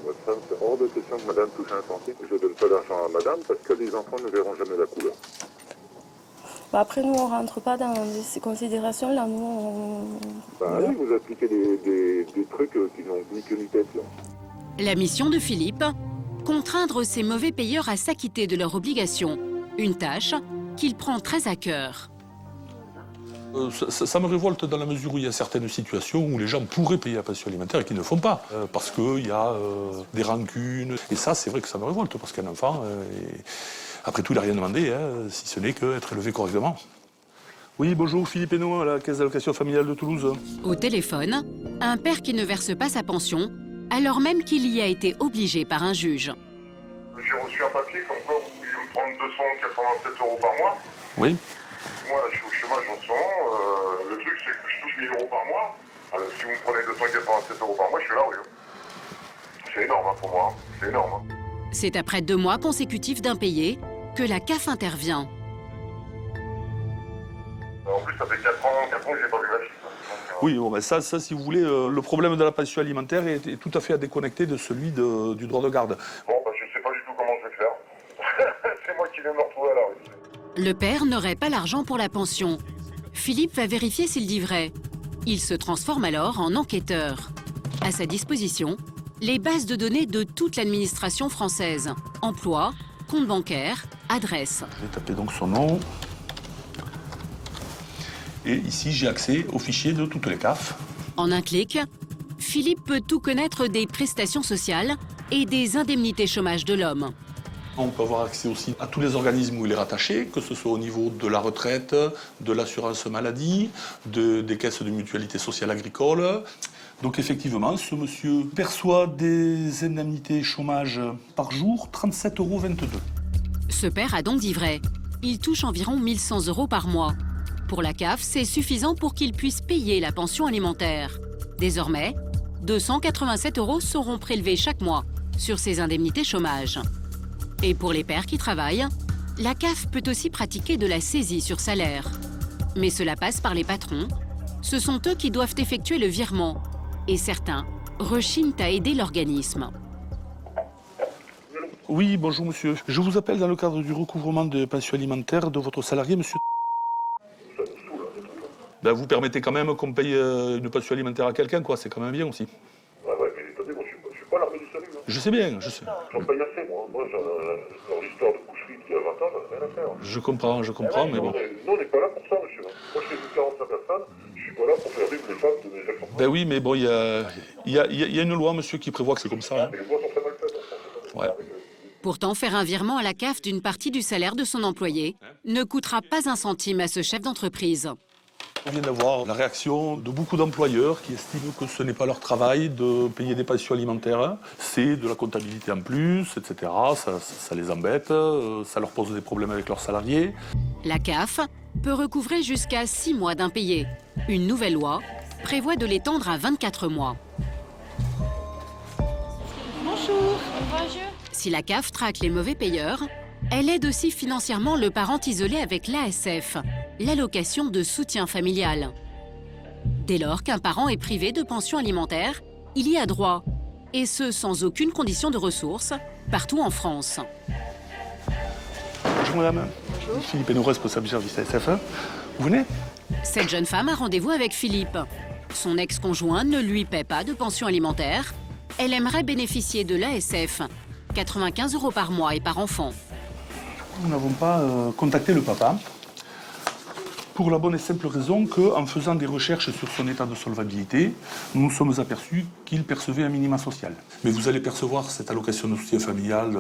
votre femme, c'est hors de question que madame touche un centime. Je donne pas d'argent à madame parce que les enfants ne verront jamais la couleur. Après, nous, on rentre pas dans ces considérations-là. Nous, oui, vous appliquez des trucs qui n'ont ni queue ni tête. Là. La mission de Philippe, contraindre ces mauvais payeurs à s'acquitter de leurs obligations. Une tâche qu'il prend très à cœur. Ça me révolte dans la mesure où il y a certaines situations où les gens pourraient payer la pension alimentaire et qui ne le font pas. Parce qu'il y a des rancunes. Et ça, c'est vrai que ça me révolte parce qu'un enfant... Après tout, il n'a rien demandé, si ce n'est qu'être élevé correctement. Oui, bonjour, Philippe Hainaut, à la caisse d'allocation familiale de Toulouse. Au téléphone, un père qui ne verse pas sa pension, alors même qu'il y a été obligé par un juge. J'ai reçu un papier comme quoi vous pouviez me prendre 287 € par mois. Oui. Moi, je suis au chômage en ce moment. Le truc, c'est que je touche 1000 € par mois. Alors, si vous me prenez 287 € par mois, je suis là, oui. C'est énorme pour moi, c'est énorme. C'est après 2 mois consécutifs d'impayés que la CAF intervient. En plus, ça fait 4 ans que j'ai pas vu la chiffre. Oui, bon, ben ça, si vous voulez, le problème de la pension alimentaire est tout à fait à déconnecter de celui du droit de garde. Bon, ben, je sais pas du tout comment je vais faire. C'est moi qui vais me retrouver à la rue. Le père n'aurait pas l'argent pour la pension. Philippe va vérifier s'il dit vrai. Il se transforme alors en enquêteur. À sa disposition, les bases de données de toute l'administration française. Emploi, compte bancaire, adresse. Je vais taper donc son nom. Et ici, j'ai accès au fichier de toutes les CAF. En un clic, Philippe peut tout connaître des prestations sociales et des indemnités chômage de l'homme. On peut avoir accès aussi à tous les organismes où il est rattaché, que ce soit au niveau de la retraite, de l'assurance maladie, des caisses de mutualité sociale agricole. Donc effectivement, ce monsieur perçoit des indemnités chômage par jour, 37,22 €. Ce père a donc dit vrai. Il touche environ 1 100 € par mois. Pour la CAF, c'est suffisant pour qu'il puisse payer la pension alimentaire. Désormais, 287 € seront prélevés chaque mois sur ses indemnités chômage. Et pour les pères qui travaillent, la CAF peut aussi pratiquer de la saisie sur salaire. Mais cela passe par les patrons. Ce sont eux qui doivent effectuer le virement. Et certains rechignent à aider l'organisme. Oui, bonjour monsieur. Je vous appelle dans le cadre du recouvrement de pension alimentaire de votre salarié, monsieur. Ben, vous permettez quand même qu'on paye une pension alimentaire à quelqu'un, quoi. C'est quand même bien aussi. Ouais, mais attendez, moi, je suis pas l'armée du salut. Hein. Je sais bien, je sais. J'en paye assez, moi. Moi, dans l'histoire de boucherie qui a 20 ans, j'en ai rien à faire. Je comprends, mais bon. Nous, on n'est pas là pour ça, monsieur. Moi, je fais du 45 personnes. Je suis pas là pour faire vivre les femmes de mes actions. Ben oui, mais bon, il y a une loi, monsieur, qui prévoit que c'est comme ça. Hein. Mais les lois sont très mal faites. Ouais. Pourtant, faire un virement à la CAF d'une partie du salaire de son employé ne coûtera pas un centime à ce chef d'entreprise. On vient d'avoir la réaction de beaucoup d'employeurs qui estiment que ce n'est pas leur travail de payer des pensions alimentaires. C'est de la comptabilité en plus, etc. Ça les embête, ça leur pose des problèmes avec leurs salariés. La CAF peut recouvrer jusqu'à 6 mois d'impayés. Une nouvelle loi prévoit de l'étendre à 24 mois. Bonjour. Si la CAF traque les mauvais payeurs, elle aide aussi financièrement le parent isolé avec l'ASF, l'allocation de soutien familial. Dès lors qu'un parent est privé de pension alimentaire, il y a droit, et ce sans aucune condition de ressources, partout en France. Bonjour madame. Bonjour. Philippe Hénaud, responsable du service ASF. Vous venez? Cette jeune femme a rendez-vous avec Philippe. Son ex-conjoint ne lui paie pas de pension alimentaire. Elle aimerait bénéficier de l'ASF, 95 € par mois et par enfant. Nous n'avons pas contacté le papa, pour la bonne et simple raison qu'en faisant des recherches sur son état de solvabilité, nous nous sommes aperçus qu'il percevait un minima social. Mais vous allez percevoir cette allocation de soutien familial.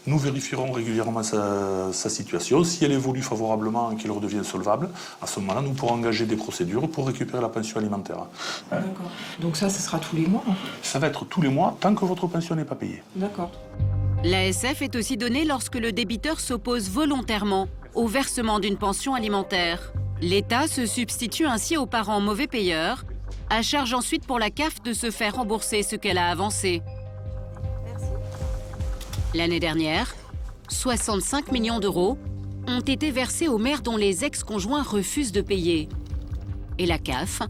Nous vérifierons régulièrement sa situation. Si elle évolue favorablement et qu'il redevient solvable, à ce moment-là, nous pourrons engager des procédures pour récupérer la pension alimentaire. D'accord. Donc ça sera tous les mois, hein? Ça va être tous les mois, tant que votre pension n'est pas payée. D'accord. L'ASF est aussi donnée lorsque le débiteur s'oppose volontairement au versement d'une pension alimentaire. L'État se substitue ainsi aux parents mauvais payeurs, à charge ensuite pour la CAF de se faire rembourser ce qu'elle a avancé. L'année dernière, 65 millions d'euros ont été versés aux mères dont les ex-conjoints refusent de payer. Et la CAF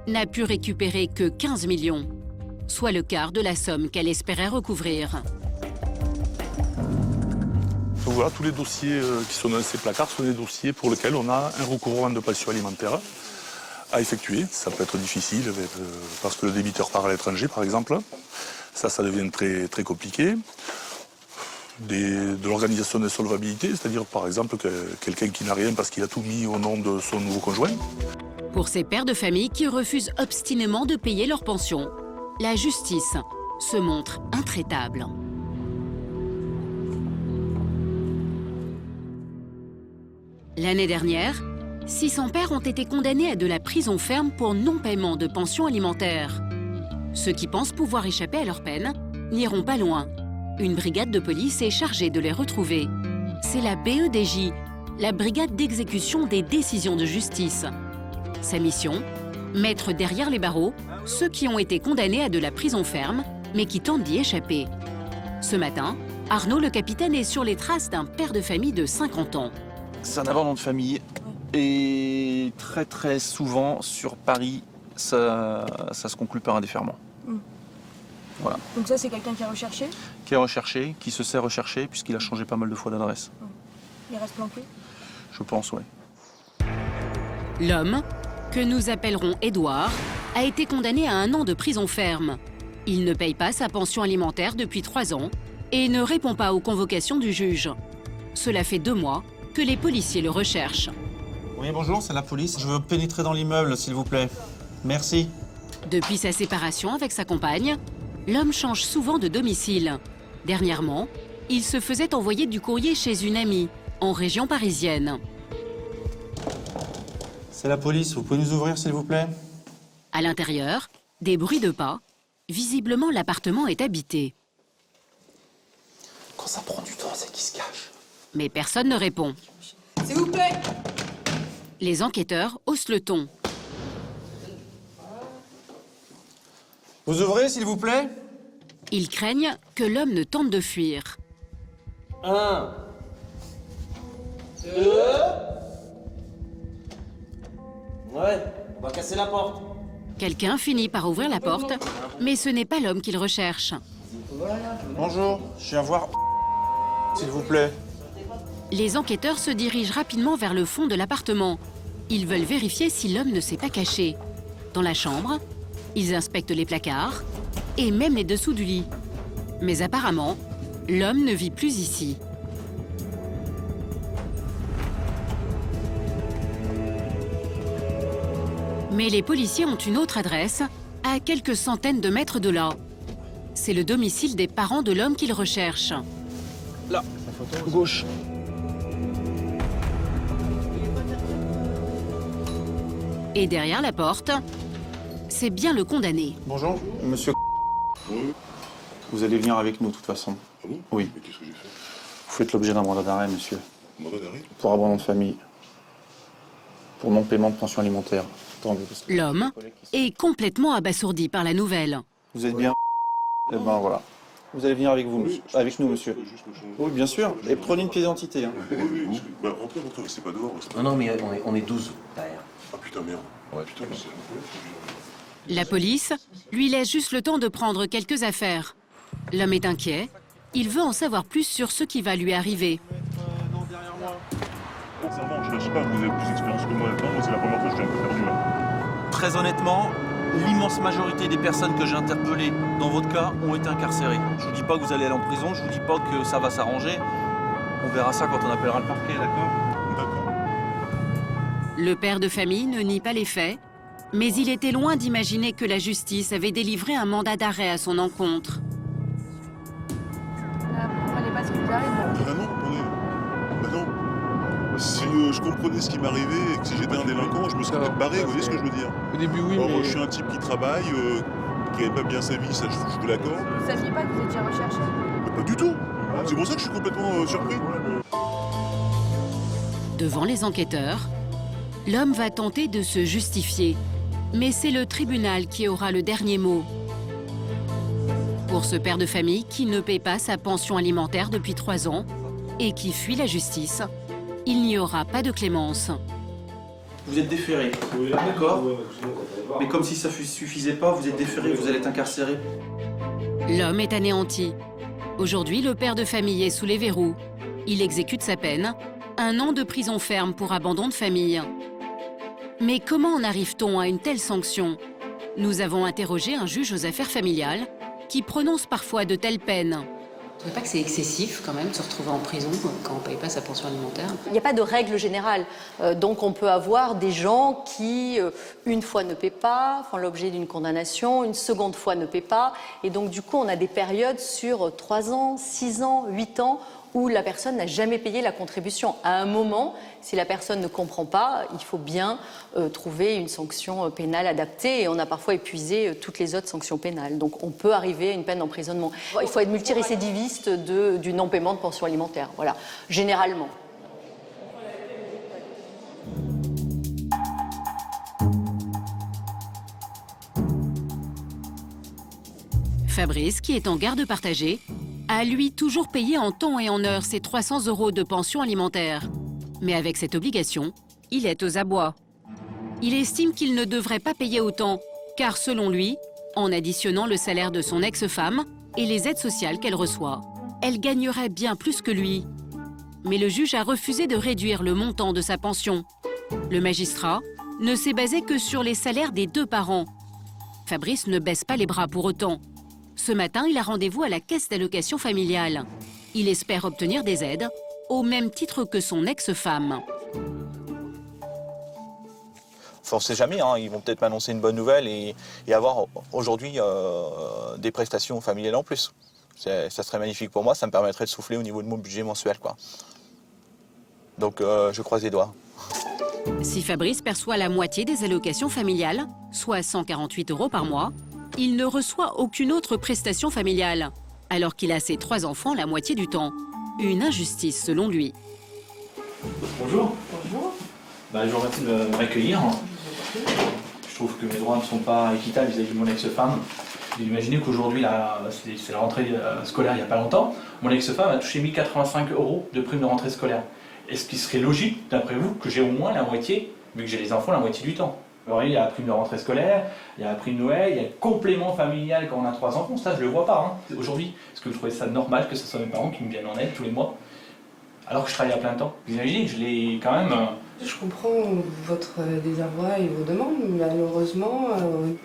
n'a pu récupérer que 15 millions, soit le quart de la somme qu'elle espérait recouvrir. Donc voilà, tous les dossiers qui sont dans ces placards sont des dossiers pour lesquels on a un recouvrement de pension alimentaire à effectuer. Ça peut être difficile parce que le débiteur part à l'étranger, par exemple. Ça devient très, très compliqué. De l'organisation de solvabilité, c'est-à-dire par exemple quelqu'un qui n'a rien parce qu'il a tout mis au nom de son nouveau conjoint. Pour ces pères de famille qui refusent obstinément de payer leur pension, la justice se montre intraitable. L'année dernière, 600 pères ont été condamnés à de la prison ferme pour non-paiement de pension alimentaire. Ceux qui pensent pouvoir échapper à leur peine n'iront pas loin. Une brigade de police est chargée de les retrouver. C'est la BEDJ, la brigade d'exécution des décisions de justice. Sa mission, mettre derrière les barreaux ceux qui ont été condamnés à de la prison ferme, mais qui tentent d'y échapper. Ce matin, Arnaud le capitaine est sur les traces d'un père de famille de 50 ans. C'est un abandon de famille et très très souvent sur Paris, ça se conclut par un déferment. Voilà. Donc ça, c'est quelqu'un qui est recherché? Qui est recherché, qui se sait recherché puisqu'il a changé pas mal de fois d'adresse. Il reste planqué? Je pense, oui. L'homme, que nous appellerons Édouard, a été condamné à 1 an de prison ferme. Il ne paye pas sa pension alimentaire depuis 3 ans et ne répond pas aux convocations du juge. Cela fait 2 mois que les policiers le recherchent. Oui, bonjour, c'est la police. Je veux pénétrer dans l'immeuble, s'il vous plaît. Merci. Depuis sa séparation avec sa compagne, l'homme change souvent de domicile. Dernièrement, il se faisait envoyer du courrier chez une amie, en région parisienne. C'est la police, vous pouvez nous ouvrir, s'il vous plaît? À l'intérieur, des bruits de pas. Visiblement, l'appartement est habité. Quand ça prend du temps, c'est qui se cache. Mais personne ne répond. S'il vous plaît. Les enquêteurs haussent le ton. Vous ouvrez, s'il vous plaît? Ils craignent que l'homme ne tente de fuir. 1, 2... Ouais, on va casser la porte. Quelqu'un finit par ouvrir la porte, mais ce n'est pas l'homme qu'il recherche. Bonjour, je viens voir... S'il vous plaît. Les enquêteurs se dirigent rapidement vers le fond de l'appartement. Ils veulent vérifier si l'homme ne s'est pas caché. Dans la chambre, ils inspectent les placards et même les dessous du lit. Mais apparemment, l'homme ne vit plus ici. Mais les policiers ont une autre adresse, à quelques centaines de mètres de là. C'est le domicile des parents de l'homme qu'ils recherchent. Là, gauche. Et derrière la porte, c'est bien le condamné. Bonjour, monsieur. Oui. Vous allez venir avec nous, de toute façon. Ah bon? Oui. Mais qu'est-ce que j'ai fait? Vous faites l'objet d'un mandat d'arrêt, monsieur. Mandat d'arrêt? Pour abandon de famille. Pour non-paiement de pension alimentaire. Attendez, parce que... L'homme est complètement abasourdi par la nouvelle. Vous êtes bien? Eh ben voilà. Vous allez venir avec vous, monsieur. Avec nous, monsieur. Oui, bien sûr. Et prenez une pièce d'identité. Hein. Oui. Bah, rentrez, restez pas dehors. Non, mais on est 12 derrière. Ah putain, merde. Ouais, putain, mais c'est... La police lui laisse juste le temps de prendre quelques affaires. L'homme est inquiet. Il veut en savoir plus sur ce qui va lui arriver. Non, derrière moi. Sincèrement, je lâche pas, vous avez plus d'expérience que moi là-dedans. Moi, c'est la première fois que je suis un peu perdu là. Très honnêtement, l'immense majorité des personnes que j'ai interpellées dans votre cas ont été incarcérées. Je vous dis pas que vous allez aller en prison, je vous dis pas que ça va s'arranger. On verra ça quand on appellera le parquet, d'accord? D'accord. Le père de famille ne nie pas les faits, mais il était loin d'imaginer que la justice avait délivré un mandat d'arrêt à son encontre. Vous comprenez pas ce qui vous arrive? Ah non, attendez. Bah non. Si je comprenais ce qui m'arrivait et que si j'étais un délinquant, je me serais peut-être barré, vous voyez ce que je veux dire? Au début, oui, Or, mais... je suis un type qui travaille, qui n'avait pas bien sa vie, ça je vous l'accorde. Vous saviez pas que vous étiez recherché? Mais pas du tout. C'est pour ça que je suis complètement surpris. Devant les enquêteurs, l'homme va tenter de se justifier. Mais c'est le tribunal qui aura le dernier mot. Pour ce père de famille qui ne paie pas sa pension alimentaire depuis 3 ans et qui fuit la justice, il n'y aura pas de clémence. Vous êtes déféré, d'accord? Mais comme si ça ne suffisait pas, vous êtes déféré, vous allez être incarcéré. L'homme est anéanti. Aujourd'hui, le père de famille est sous les verrous. Il exécute sa peine, 1 an de prison ferme pour abandon de famille. Mais comment en arrive-t-on à une telle sanction? Nous avons interrogé un juge aux affaires familiales qui prononce parfois de telles peines. Vous ne trouvez pas que c'est excessif quand même de se retrouver en prison quand on ne paye pas sa pension alimentaire? Il n'y a pas de règle générale. Donc on peut avoir des gens qui, une fois ne paient pas, font l'objet d'une condamnation, une seconde fois ne paient pas. Et donc du coup on a des périodes sur 3 ans, 6 ans, 8 ans où la personne n'a jamais payé la contribution. À un moment, si la personne ne comprend pas, il faut bien trouver une sanction pénale adaptée et on a parfois épuisé toutes les autres sanctions pénales. Donc on peut arriver à une peine d'emprisonnement. Il faut être multirécidiviste du non-paiement de pension alimentaire, voilà, généralement. Fabrice, qui est en garde partagée, a lui toujours payé en temps et en heure ses 300 € de pension alimentaire. Mais avec cette obligation, il est aux abois. Il estime qu'il ne devrait pas payer autant, car selon lui, en additionnant le salaire de son ex-femme et les aides sociales qu'elle reçoit, elle gagnerait bien plus que lui. Mais le juge a refusé de réduire le montant de sa pension. Le magistrat ne s'est basé que sur les salaires des 2 parents. Fabrice ne baisse pas les bras pour autant. Ce matin, il a rendez-vous à la caisse d'allocation familiale. Il espère obtenir des aides, au même titre que son ex-femme. Enfin, on ne sait jamais, hein, ils vont peut-être m'annoncer une bonne nouvelle et avoir aujourd'hui des prestations familiales en plus. Ça serait magnifique pour moi, ça me permettrait de souffler au niveau de mon budget mensuel, quoi. Donc je croise les doigts. Si Fabrice perçoit la moitié des allocations familiales, soit 148 € par mois, il ne reçoit aucune autre prestation familiale, alors qu'il a ses 3 enfants la moitié du temps. Une injustice selon lui. Bonjour. Bonjour. Je vous remercie de m'accueillir. Je trouve que mes droits ne sont pas équitables vis-à-vis de mon ex-femme. Imaginez qu'aujourd'hui, c'est la rentrée scolaire il n'y a pas longtemps, mon ex-femme a touché 1085 € de prime de rentrée scolaire. Est-ce qu'il serait logique, d'après vous, que j'ai au moins la moitié, vu que j'ai les enfants la moitié du temps? Alors, il y a la prime de rentrée scolaire, il y a la prime de Noël, il y a le complément familial quand on a 3 enfants, ça je le vois pas. Hein. Aujourd'hui, est-ce que vous trouvez ça normal que ce soit mes parents qui me viennent en aide tous les mois, alors que je travaille à plein temps? Vous imaginez que je l'ai quand même... Je comprends votre désarroi et vos demandes, mais malheureusement,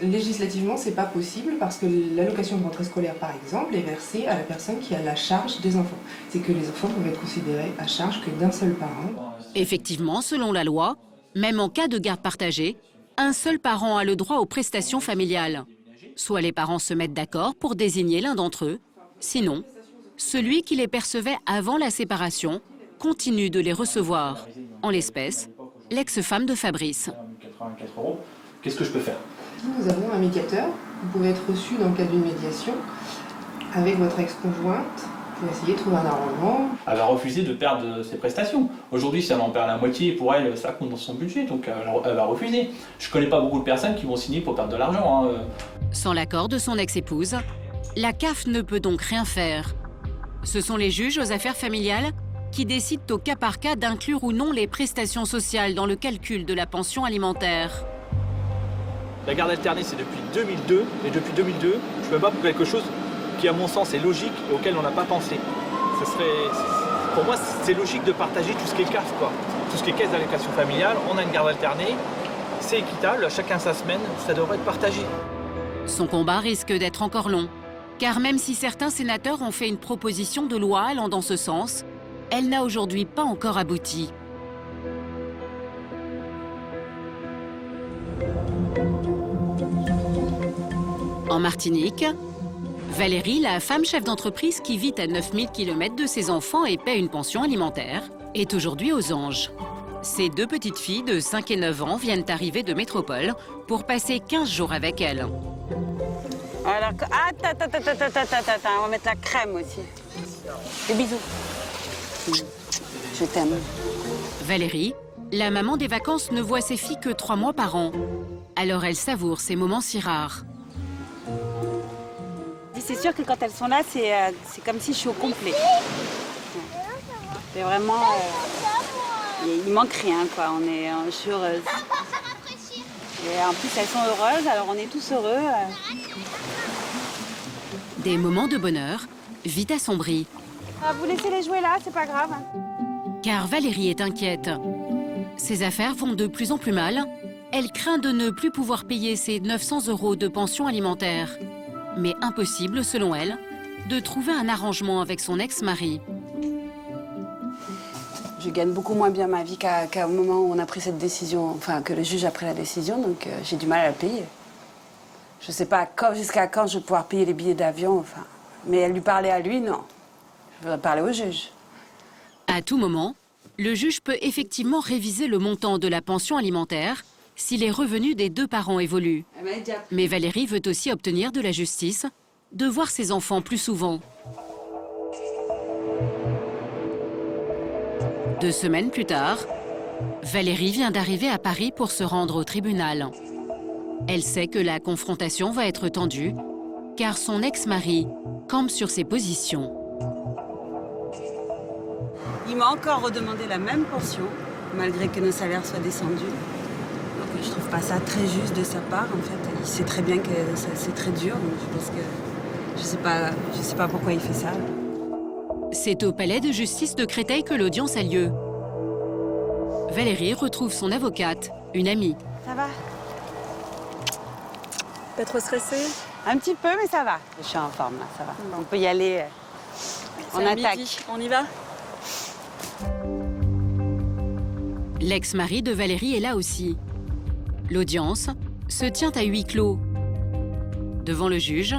législativement, c'est pas possible parce que l'allocation de rentrée scolaire, par exemple, est versée à la personne qui a la charge des enfants. C'est que les enfants peuvent être considérés à charge que d'un seul parent. Effectivement, selon la loi, même en cas de garde partagée, un seul parent a le droit aux prestations familiales. Soit les parents se mettent d'accord pour désigner l'un d'entre eux, sinon, celui qui les percevait avant la séparation continue de les recevoir. En l'espèce, l'ex-femme de Fabrice. 84 €. Qu'est-ce que je peux faire? Nous avons un médiateur. Vous pouvez être reçu dans le cadre d'une médiation avec votre ex-conjointe pour essayer de trouver un arrangement. Elle va refuser de perdre ses prestations. Aujourd'hui, si elle en perd la moitié, pour elle, ça compte dans son budget, donc elle va refuser. Je ne connais pas beaucoup de personnes qui vont signer pour perdre de l'argent. Hein. Sans l'accord de son ex-épouse, la CAF ne peut donc rien faire. Ce sont les juges aux affaires familiales qui décident au cas par cas d'inclure ou non les prestations sociales dans le calcul de la pension alimentaire. La garde alternée, c'est depuis 2002, et depuis 2002, je me bats pour quelque chose qui, à mon sens, est logique et auquel on n'a pas pensé. Pour moi, c'est logique de partager tout ce qui est CAF, quoi. Tout ce qui est caisse d'allocation familiale, on a une garde alternée, c'est équitable, chacun sa semaine, ça devrait être partagé. Son combat risque d'être encore long, car même si certains sénateurs ont fait une proposition de loi allant dans ce sens, elle n'a aujourd'hui pas encore abouti. En Martinique, Valérie, la femme chef d'entreprise qui vit à 9000 km de ses enfants et paie une pension alimentaire, est aujourd'hui aux anges. Ses 2 petites filles de 5 et 9 ans viennent arriver de métropole pour passer 15 jours avec elle. Alors, attends, on va mettre la crème aussi. Des bisous. Je t'aime. Valérie, la maman des vacances, ne voit ses filles que 3 mois par an. Alors elle savoure ces moments si rares. C'est sûr que quand elles sont là, c'est comme si je suis au complet. C'est vraiment... il manque rien, quoi. Je suis heureuse. Et en plus, elles sont heureuses, alors on est tous heureux. Des moments de bonheur, vite assombris. Vous laissez les jouer là, c'est pas grave. Car Valérie est inquiète. Ses affaires vont de plus en plus mal. Elle craint de ne plus pouvoir payer ses 900 € de pension alimentaire. Mais impossible, selon elle, de trouver un arrangement avec son ex-mari. Je gagne beaucoup moins bien ma vie qu'au moment où on a pris cette décision, enfin que le juge a pris la décision, donc j'ai du mal à la payer. Je sais pas jusqu'à quand je vais pouvoir payer les billets d'avion, enfin. Mais elle lui parlait à lui, non. Je voudrais parler au juge. À tout moment, le juge peut effectivement réviser le montant de la pension alimentaire si les revenus des 2 parents évoluent. Mais Valérie veut aussi obtenir de la justice de voir ses enfants plus souvent. 2 semaines plus tard, Valérie vient d'arriver à Paris pour se rendre au tribunal. Elle sait que la confrontation va être tendue, car son ex-mari campe sur ses positions. Il m'a encore redemandé la même pension, malgré que nos salaires soient descendus. Donc je trouve pas ça très juste de sa part, en fait. Il sait très bien que c'est très dur, donc je pense que... Je sais pas pourquoi il fait ça. C'est au palais de justice de Créteil que l'audience a lieu. Valérie retrouve son avocate, une amie. Ça va? Pas trop stressée? Un petit peu, mais ça va. Je suis en forme, là, ça va. On peut y aller. On attaque. On y va? L'ex-mari de Valérie est là aussi. L'audience se tient à huis clos. Devant le juge,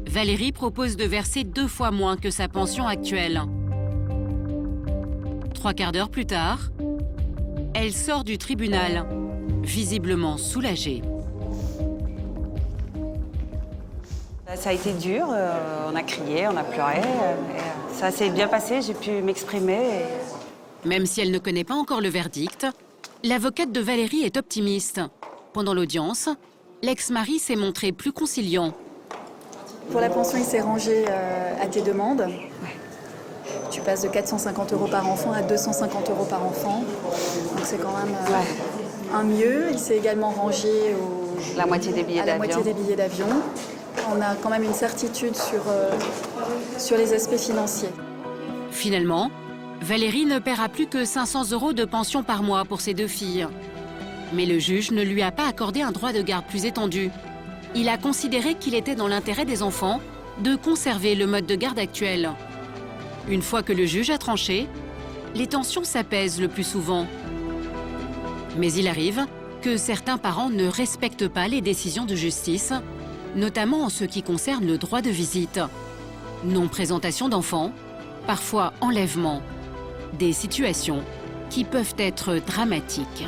Valérie propose de verser 2 fois moins que sa pension actuelle. 3 quarts d'heure plus tard, elle sort du tribunal, visiblement soulagée. Ça a été dur, on a crié, on a pleuré. Ça s'est bien passé, j'ai pu m'exprimer. Même si elle ne connaît pas encore le verdict, l'avocate de Valérie est optimiste. Pendant l'audience, l'ex-mari s'est montré plus conciliant. Pour la pension, il s'est rangé à tes demandes. Tu passes de 450 € par enfant à 250 € par enfant. Donc c'est quand même un mieux. Il s'est également rangé à la moitié des billets d'avion. On a quand même une certitude sur les aspects financiers. Finalement, Valérie ne paiera plus que 500 € de pension par mois pour ses 2 filles. Mais le juge ne lui a pas accordé un droit de garde plus étendu. Il a considéré qu'il était dans l'intérêt des enfants de conserver le mode de garde actuel. Une fois que le juge a tranché, les tensions s'apaisent le plus souvent. Mais il arrive que certains parents ne respectent pas les décisions de justice, notamment en ce qui concerne le droit de visite. Non-présentation d'enfants, parfois enlèvement. Des situations qui peuvent être dramatiques.